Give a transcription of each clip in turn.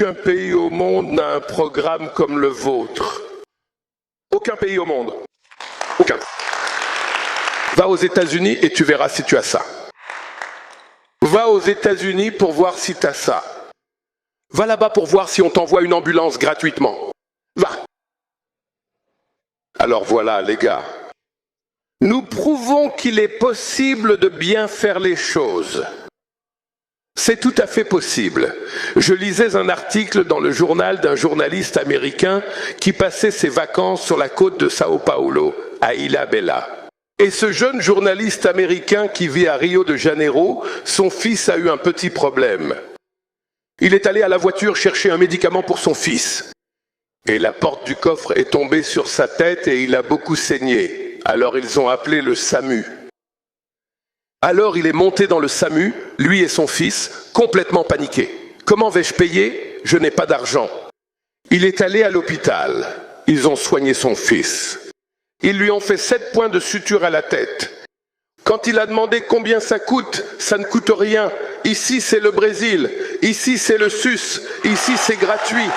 Aucun pays au monde n'a un programme comme le vôtre. Aucun pays au monde. Aucun. Va aux États-Unis et tu verras si tu as ça. Va aux États-Unis pour voir si tu as ça. Va là-bas pour voir si on t'envoie une ambulance gratuitement. Va. Alors voilà, les gars. Nous prouvons qu'il est possible de bien faire les choses. C'est tout à fait possible. Je lisais un article dans le journal d'un journaliste américain qui passait ses vacances sur la côte de Sao Paulo, à Ilha Bela. Et ce jeune journaliste américain qui vit à Rio de Janeiro, son fils a eu un petit problème. Il est allé à la voiture chercher un médicament pour son fils. Et la porte du coffre est tombée sur sa tête et il a beaucoup saigné. Alors ils ont appelé le SAMU. Alors il est monté dans le SAMU, lui et son fils, complètement paniqués. Comment vais-je payer? Je n'ai pas d'argent. Il est allé à l'hôpital. Ils ont soigné son fils. Ils lui ont fait 7 points de suture à la tête. Quand il a demandé combien ça coûte, ça ne coûte rien. Ici c'est le Brésil, ici c'est le SUS, ici c'est gratuit.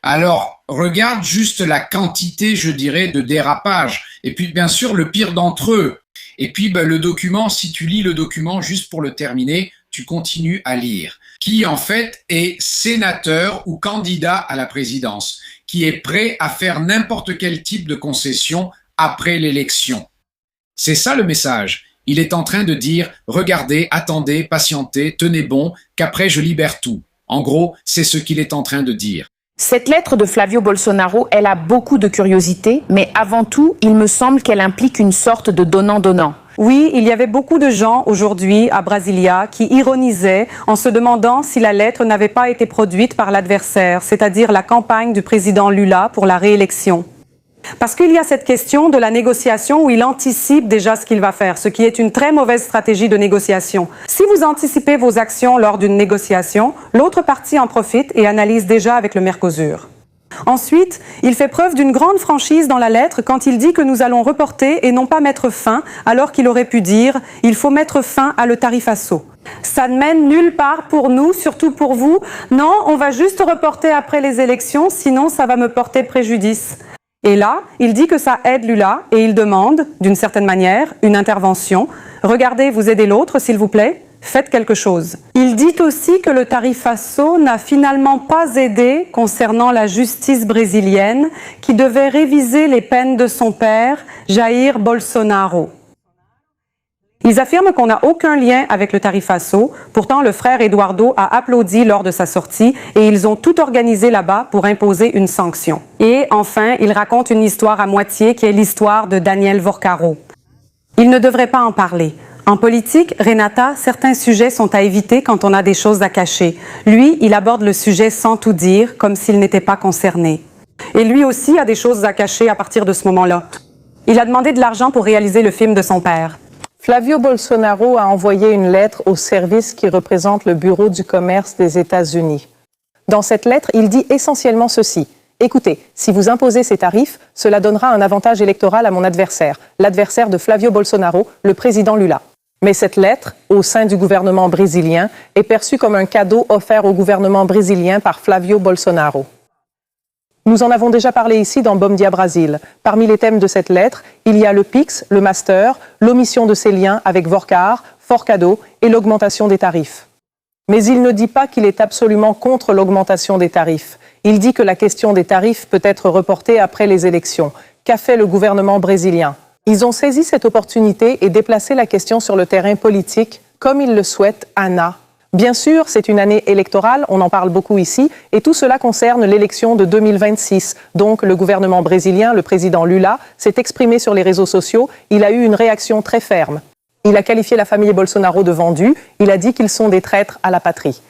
Alors, regarde juste la quantité, je dirais, de dérapage. Et puis, bien sûr, le pire d'entre eux. Et puis, le document, si tu lis le document, juste pour le terminer, tu continues à lire. Qui, en fait, est sénateur ou candidat à la présidence, qui est prêt à faire n'importe quel type de concession après l'élection. C'est ça le message. Il est en train de dire « Regardez, attendez, patientez, tenez bon, qu'après je libère tout ». En gros, c'est ce qu'il est en train de dire. Cette lettre de Flavio Bolsonaro, elle a beaucoup de curiosité, mais avant tout, il me semble qu'elle implique une sorte de donnant-donnant. Oui, il y avait beaucoup de gens aujourd'hui à Brasilia qui ironisaient en se demandant si la lettre n'avait pas été produite par l'adversaire, c'est-à-dire la campagne du président Lula pour la réélection. Parce qu'il y a cette question de la négociation où il anticipe déjà ce qu'il va faire, ce qui est une très mauvaise stratégie de négociation. Si vous anticipez vos actions lors d'une négociation, l'autre partie en profite et analyse déjà avec le Mercosur. Ensuite, il fait preuve d'une grande franchise dans la lettre quand il dit que nous allons reporter et non pas mettre fin, alors qu'il aurait pu dire « il faut mettre fin à le tarifaço ». Ça ne mène nulle part pour nous, surtout pour vous. Non, on va juste reporter après les élections, sinon ça va me porter préjudice. Et là, il dit que ça aide Lula et il demande, d'une certaine manière, une intervention. Regardez, vous aidez l'autre, s'il vous plaît. Faites quelque chose. Il dit aussi que le tarifaço n'a finalement pas aidé concernant la justice brésilienne qui devait réviser les peines de son père, Jair Bolsonaro. Ils affirment qu'on n'a aucun lien avec le tarifaço. Pourtant, le frère Eduardo a applaudi lors de sa sortie et ils ont tout organisé là-bas pour imposer une sanction. Et enfin, ils racontent une histoire à moitié qui est l'histoire de Daniel Vorcaro. Ils ne devraient pas en parler. En politique, Renata, certains sujets sont à éviter quand on a des choses à cacher. Lui, il aborde le sujet sans tout dire, comme s'il n'était pas concerné. Et lui aussi a des choses à cacher à partir de ce moment-là. Il a demandé de l'argent pour réaliser le film de son père. Flavio Bolsonaro a envoyé une lettre au service qui représente le Bureau du commerce des États-Unis. Dans cette lettre, il dit essentiellement ceci. Écoutez, si vous imposez ces tarifs, cela donnera un avantage électoral à mon adversaire, l'adversaire de Flavio Bolsonaro, le président Lula. Mais cette lettre, au sein du gouvernement brésilien, est perçue comme un cadeau offert au gouvernement brésilien par Flavio Bolsonaro. Nous en avons déjà parlé ici dans Bom Dia Brasil. Parmi les thèmes de cette lettre, il y a le PIX, le master, l'omission de ses liens avec Vorcar, Forcado et l'augmentation des tarifs. Mais il ne dit pas qu'il est absolument contre l'augmentation des tarifs. Il dit que la question des tarifs peut être reportée après les élections. Qu'a fait le gouvernement brésilien? Ils ont saisi cette opportunité et déplacé la question sur le terrain politique, comme ils le souhaitent, Anna. Bien sûr, c'est une année électorale, on en parle beaucoup ici, et tout cela concerne l'élection de 2026. Donc, le gouvernement brésilien, le président Lula, s'est exprimé sur les réseaux sociaux. Il a eu une réaction très ferme. Il a qualifié la famille Bolsonaro de vendue. Il a dit qu'ils sont des traîtres à la patrie.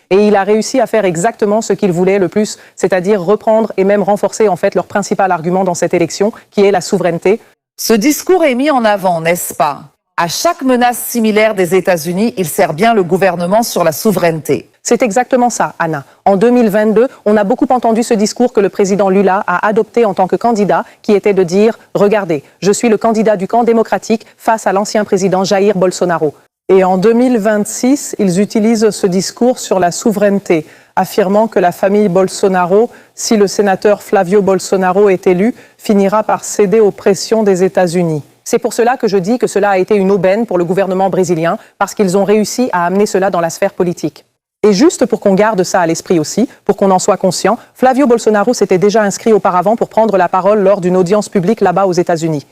Et il a réussi à faire exactement ce qu'il voulait le plus, c'est-à-dire reprendre et même renforcer en fait leur principal argument dans cette élection, qui est la souveraineté. Ce discours est mis en avant, n'est-ce pas? À chaque menace similaire des États-Unis, il sert bien le gouvernement sur la souveraineté. C'est exactement ça, Anna. En 2022, on a beaucoup entendu ce discours que le président Lula a adopté en tant que candidat, qui était de dire « Regardez, je suis le candidat du camp démocratique face à l'ancien président Jair Bolsonaro ». Et en 2026, ils utilisent ce discours sur la souveraineté, affirmant que la famille Bolsonaro, si le sénateur Flavio Bolsonaro est élu, finira par céder aux pressions des États-Unis. C'est pour cela que je dis que cela a été une aubaine pour le gouvernement brésilien, parce qu'ils ont réussi à amener cela dans la sphère politique. Et juste pour qu'on garde ça à l'esprit aussi, pour qu'on en soit conscient, Flavio Bolsonaro s'était déjà inscrit auparavant pour prendre la parole lors d'une audience publique là-bas aux États-Unis.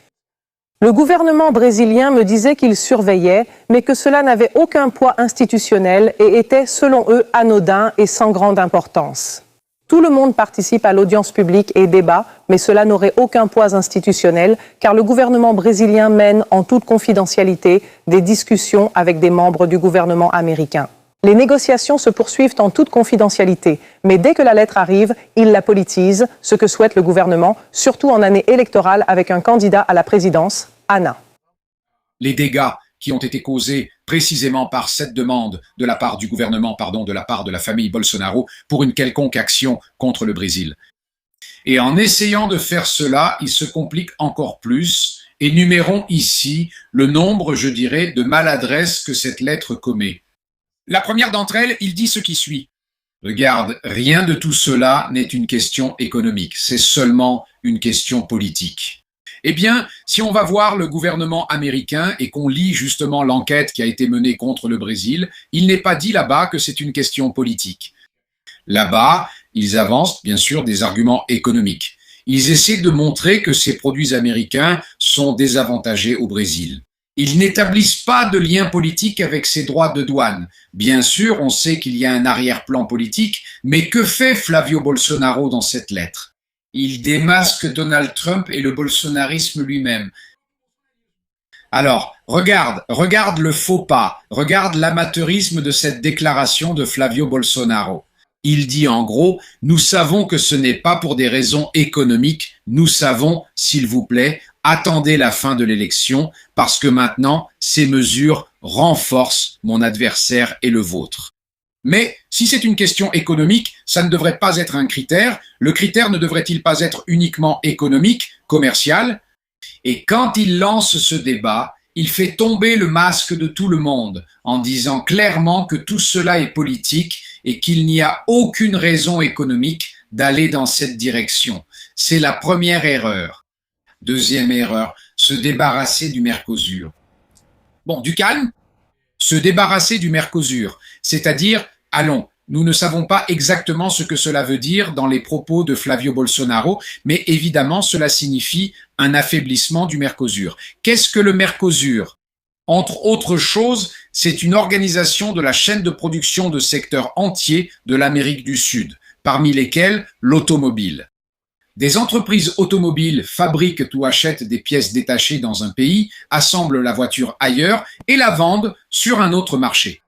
Le gouvernement brésilien me disait qu'il surveillait, mais que cela n'avait aucun poids institutionnel et était, selon eux, anodin et sans grande importance. Tout le monde participe à l'audience publique et débat, mais cela n'aurait aucun poids institutionnel, car le gouvernement brésilien mène en toute confidentialité des discussions avec des membres du gouvernement américain. Les négociations se poursuivent en toute confidentialité, mais dès que la lettre arrive, ils la politisent, ce que souhaite le gouvernement, surtout en année électorale avec un candidat à la présidence, Anna. Les dégâts qui ont été causés précisément par cette demande de la part du gouvernement, de la part de la famille Bolsonaro, pour une quelconque action contre le Brésil. Et en essayant de faire cela, il se complique encore plus. Énumérons ici le nombre, je dirais, de maladresses que cette lettre commet. La première d'entre elles, il dit ce qui suit. Regarde, rien de tout cela n'est une question économique, c'est seulement une question politique. Eh bien, si on va voir le gouvernement américain et qu'on lit justement l'enquête qui a été menée contre le Brésil, il n'est pas dit là-bas que c'est une question politique. Là-bas, ils avancent bien sûr des arguments économiques. Ils essaient de montrer que ces produits américains sont désavantagés au Brésil. Ils n'établissent pas de lien politique avec ces droits de douane. Bien sûr, on sait qu'il y a un arrière-plan politique, mais que fait Flavio Bolsonaro dans cette lettre? Il démasque Donald Trump et le bolsonarisme lui-même. Alors, regarde le faux pas, regarde l'amateurisme de cette déclaration de Flavio Bolsonaro. Il dit en gros, nous savons que ce n'est pas pour des raisons économiques, nous savons, s'il vous plaît, attendez la fin de l'élection, parce que maintenant, ces mesures renforcent mon adversaire et le vôtre. Mais si c'est une question économique, ça ne devrait pas être un critère. Le critère ne devrait-il pas être uniquement économique, commercial? Et quand il lance ce débat, il fait tomber le masque de tout le monde en disant clairement que tout cela est politique et qu'il n'y a aucune raison économique d'aller dans cette direction. C'est la première erreur. Deuxième erreur, se débarrasser du Mercosur. Bon, du calme, se débarrasser du Mercosur, c'est-à-dire, allons, nous ne savons pas exactement ce que cela veut dire dans les propos de Flavio Bolsonaro, mais évidemment cela signifie un affaiblissement du Mercosur. Qu'est-ce que le Mercosur? Entre autres choses, c'est une organisation de la chaîne de production de secteurs entiers de l'Amérique du Sud, parmi lesquels l'automobile. Des entreprises automobiles fabriquent ou achètent des pièces détachées dans un pays, assemblent la voiture ailleurs et la vendent sur un autre marché.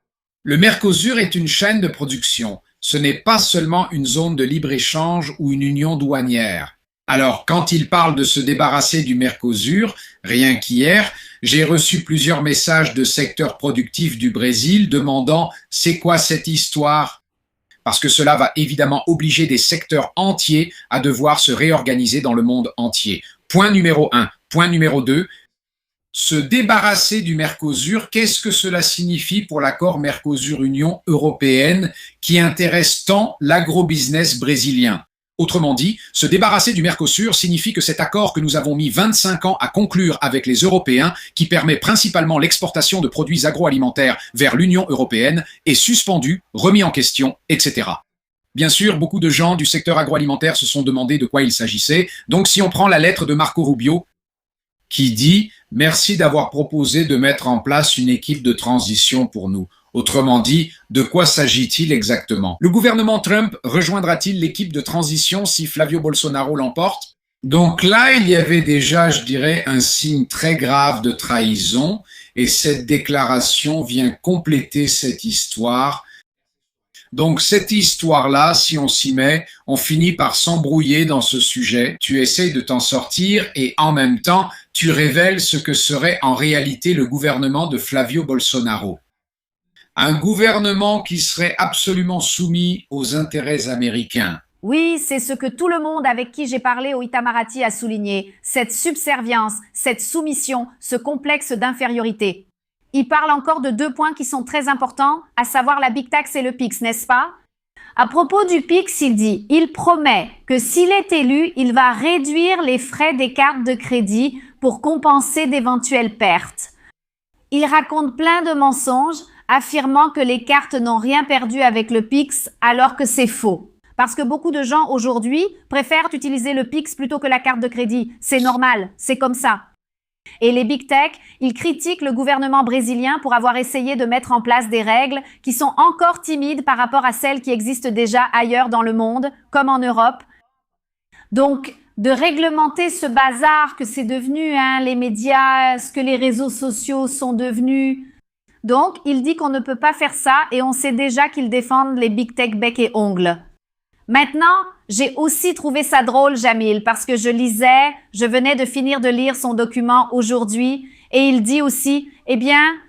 Le Mercosur est une chaîne de production. Ce n'est pas seulement une zone de libre-échange ou une union douanière. Alors, quand il parle de se débarrasser du Mercosur, rien qu'hier, j'ai reçu plusieurs messages de secteurs productifs du Brésil demandant « c'est quoi cette histoire ?» Parce que cela va évidemment obliger des secteurs entiers à devoir se réorganiser dans le monde entier. Point numéro 1. Point numéro 2. Se débarrasser du Mercosur, qu'est-ce que cela signifie pour l'accord Mercosur-Union européenne qui intéresse tant l'agrobusiness brésilien? Autrement dit, se débarrasser du Mercosur signifie que cet accord que nous avons mis 25 ans à conclure avec les Européens, qui permet principalement l'exportation de produits agroalimentaires vers l'Union européenne, est suspendu, remis en question, etc. Bien sûr, beaucoup de gens du secteur agroalimentaire se sont demandé de quoi il s'agissait, donc si on prend la lettre de Marco Rubio, qui dit « Merci d'avoir proposé de mettre en place une équipe de transition pour nous ». Autrement dit, de quoi s'agit-il exactement? Le gouvernement Trump rejoindra-t-il l'équipe de transition si Flavio Bolsonaro l'emporte? Donc là, il y avait déjà, je dirais, un signe très grave de trahison, et cette déclaration vient compléter cette histoire. Donc cette histoire-là, si on s'y met, on finit par s'embrouiller dans ce sujet. Tu essayes de t'en sortir et en même temps, tu révèles ce que serait en réalité le gouvernement de Flavio Bolsonaro. Un gouvernement qui serait absolument soumis aux intérêts américains. Oui, c'est ce que tout le monde avec qui j'ai parlé au Itamaraty a souligné. Cette subservience, cette soumission, ce complexe d'infériorité. Il parle encore de 2 points qui sont très importants, à savoir la Big Tax et le PIX, n'est-ce pas? À propos du PIX, il dit, il promet que s'il est élu, il va réduire les frais des cartes de crédit pour compenser d'éventuelles pertes. Il raconte plein de mensonges, affirmant que les cartes n'ont rien perdu avec le PIX, alors que c'est faux. Parce que beaucoup de gens aujourd'hui préfèrent utiliser le PIX plutôt que la carte de crédit. C'est normal, c'est comme ça. Et les Big Tech, ils critiquent le gouvernement brésilien pour avoir essayé de mettre en place des règles qui sont encore timides par rapport à celles qui existent déjà ailleurs dans le monde, comme en Europe. Donc, de réglementer ce bazar que c'est devenu, les médias, ce que les réseaux sociaux sont devenus. Donc, il dit qu'on ne peut pas faire ça et on sait déjà qu'ils défendent les Big Tech bec et ongles. Maintenant, j'ai aussi trouvé ça drôle, Jamil, parce que je venais de finir de lire son document aujourd'hui, et il dit aussi,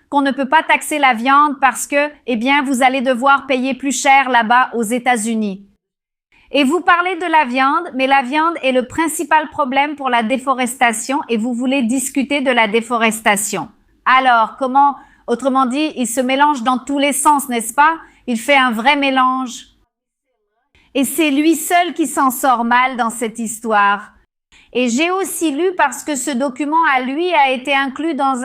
qu'on ne peut pas taxer la viande parce que, vous allez devoir payer plus cher là-bas aux États-Unis. Et vous parlez de la viande, mais la viande est le principal problème pour la déforestation et vous voulez discuter de la déforestation. Alors, autrement dit, il se mélange dans tous les sens, n'est-ce pas? Il fait un vrai mélange. Et c'est lui seul qui s'en sort mal dans cette histoire. Et j'ai aussi lu parce que ce document à lui a été inclus dans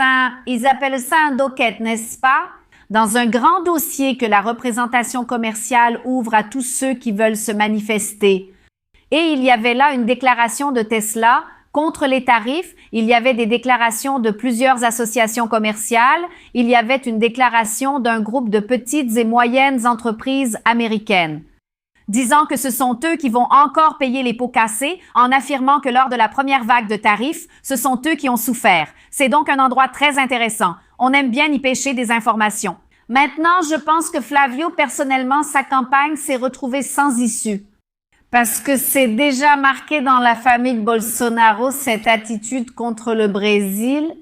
ils appellent ça un docket, n'est-ce pas? Dans un grand dossier que la représentation commerciale ouvre à tous ceux qui veulent se manifester. Et il y avait là une déclaration de Tesla contre les tarifs, il y avait des déclarations de plusieurs associations commerciales, il y avait une déclaration d'un groupe de petites et moyennes entreprises américaines, disant que ce sont eux qui vont encore payer les pots cassés en affirmant que lors de la première vague de tarifs, ce sont eux qui ont souffert. C'est donc un endroit très intéressant. On aime bien y pêcher des informations. Maintenant, je pense que Flavio, personnellement, sa campagne s'est retrouvée sans issue. Parce que c'est déjà marqué dans la famille Bolsonaro, cette attitude contre le Brésil,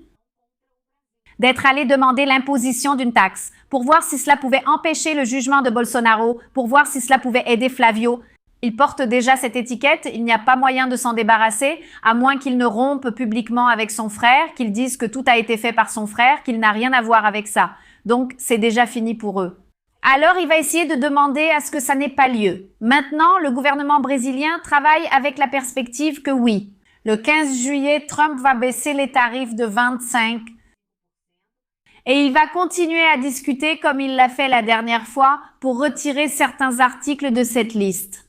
d'être allé demander l'imposition d'une taxe pour voir si cela pouvait empêcher le jugement de Bolsonaro, pour voir si cela pouvait aider Flavio. Il porte déjà cette étiquette, il n'y a pas moyen de s'en débarrasser, à moins qu'il ne rompe publiquement avec son frère, qu'il dise que tout a été fait par son frère, qu'il n'a rien à voir avec ça. Donc, c'est déjà fini pour eux. Alors, il va essayer de demander à ce que ça n'ait pas lieu. Maintenant, le gouvernement brésilien travaille avec la perspective que oui, le 15 juillet, Trump va baisser les tarifs de 25%. Et il va continuer à discuter comme il l'a fait la dernière fois pour retirer certains articles de cette liste.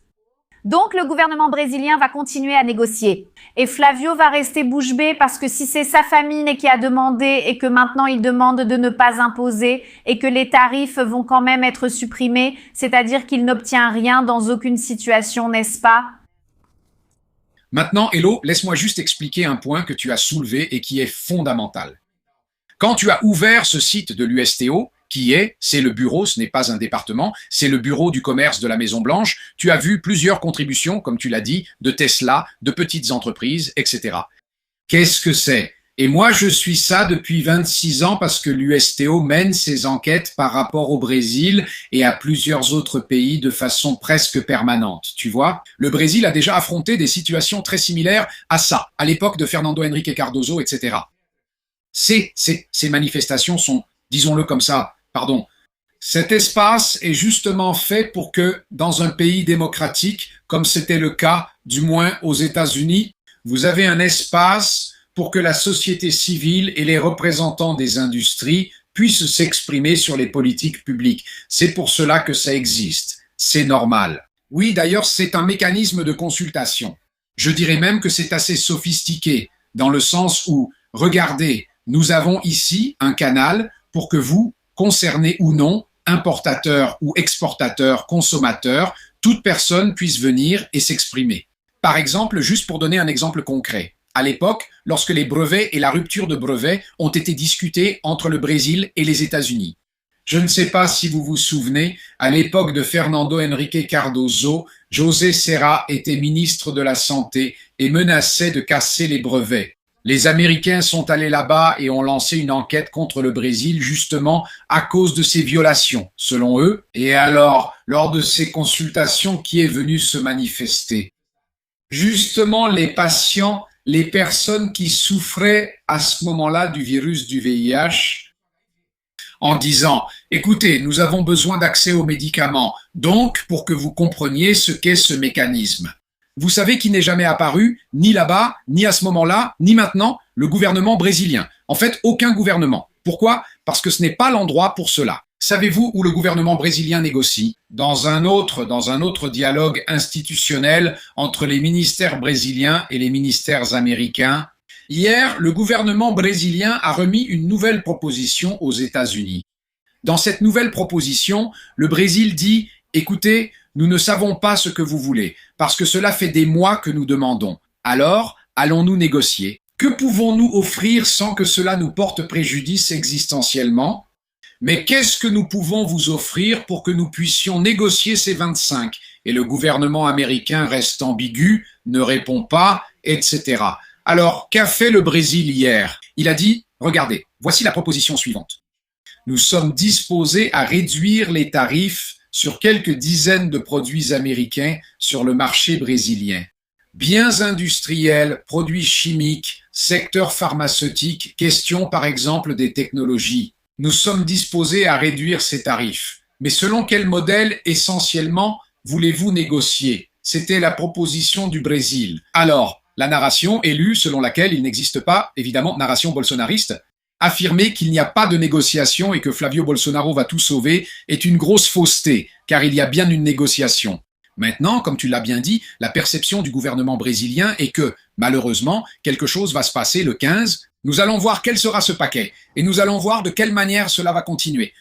Donc, le gouvernement brésilien va continuer à négocier. Et Flavio va rester bouche bée parce que si c'est sa famille qui a demandé et que maintenant il demande de ne pas imposer et que les tarifs vont quand même être supprimés, c'est-à-dire qu'il n'obtient rien dans aucune situation, n'est-ce pas? Maintenant, Hello, laisse-moi juste expliquer un point que tu as soulevé et qui est fondamental. Quand tu as ouvert ce site de l'USTO, c'est le bureau, ce n'est pas un département, c'est le bureau du commerce de la Maison-Blanche, tu as vu plusieurs contributions, comme tu l'as dit, de Tesla, de petites entreprises, etc. Qu'est-ce que c'est? Et moi, je suis ça depuis 26 ans parce que l'USTO mène ses enquêtes par rapport au Brésil et à plusieurs autres pays de façon presque permanente, tu vois? Le Brésil a déjà affronté des situations très similaires à ça, à l'époque de Fernando Henrique Cardoso, etc. Ces manifestations sont, disons-le comme ça, cet espace est justement fait pour que, dans un pays démocratique, comme c'était le cas, du moins aux États-Unis, vous avez un espace pour que la société civile et les représentants des industries puissent s'exprimer sur les politiques publiques. C'est pour cela que ça existe. C'est normal. Oui, d'ailleurs, c'est un mécanisme de consultation. Je dirais même que c'est assez sophistiqué, dans le sens où, regardez, nous avons ici un canal pour que vous, concernés ou non, importateurs ou exportateurs, consommateurs, toute personne puisse venir et s'exprimer. Par exemple, juste pour donner un exemple concret, à l'époque, lorsque les brevets et la rupture de brevets ont été discutés entre le Brésil et les États-Unis. Je ne sais pas si vous vous souvenez, à l'époque de Fernando Henrique Cardoso, José Serra était ministre de la Santé et menaçait de casser les brevets. Les Américains sont allés là-bas et ont lancé une enquête contre le Brésil justement à cause de ces violations, selon eux. Et alors, lors de ces consultations, qui est venu se manifester? Justement, les patients, les personnes qui souffraient à ce moment-là du virus du VIH. en disant « Écoutez, nous avons besoin d'accès aux médicaments, donc pour que vous compreniez ce qu'est ce mécanisme. » Vous savez qui n'est jamais apparu, ni là-bas, ni à ce moment-là, ni maintenant, le gouvernement brésilien. En fait, aucun gouvernement. Pourquoi? Parce que ce n'est pas l'endroit pour cela. Savez-vous où le gouvernement brésilien négocie? Dans un autre dialogue institutionnel entre les ministères brésiliens et les ministères américains. Hier, le gouvernement brésilien a remis une nouvelle proposition aux États-Unis. Dans cette nouvelle proposition, le Brésil dit « Écoutez, nous ne savons pas ce que vous voulez, parce que cela fait des mois que nous demandons. Alors, allons-nous négocier? Que pouvons-nous offrir sans que cela nous porte préjudice existentiellement? Mais qu'est-ce que nous pouvons vous offrir pour que nous puissions négocier ces 25? » Et le gouvernement américain reste ambigu, ne répond pas, etc. Alors, qu'a fait le Brésil hier? Il a dit « Regardez, voici la proposition suivante. Nous sommes disposés à réduire les tarifs sur quelques dizaines de produits américains sur le marché brésilien. Biens industriels, produits chimiques, secteur pharmaceutique, question par exemple des technologies. Nous sommes disposés à réduire ces tarifs. Mais selon quel modèle essentiellement voulez-vous négocier? C'était la proposition du Brésil. Alors, la narration est lue selon laquelle il n'existe pas, évidemment, narration bolsonariste, affirmer qu'il n'y a pas de négociation et que Flavio Bolsonaro va tout sauver est une grosse fausseté, car il y a bien une négociation. Maintenant, comme tu l'as bien dit, la perception du gouvernement brésilien est que, malheureusement, quelque chose va se passer le 15. Nous allons voir quel sera ce paquet, et nous allons voir de quelle manière cela va continuer.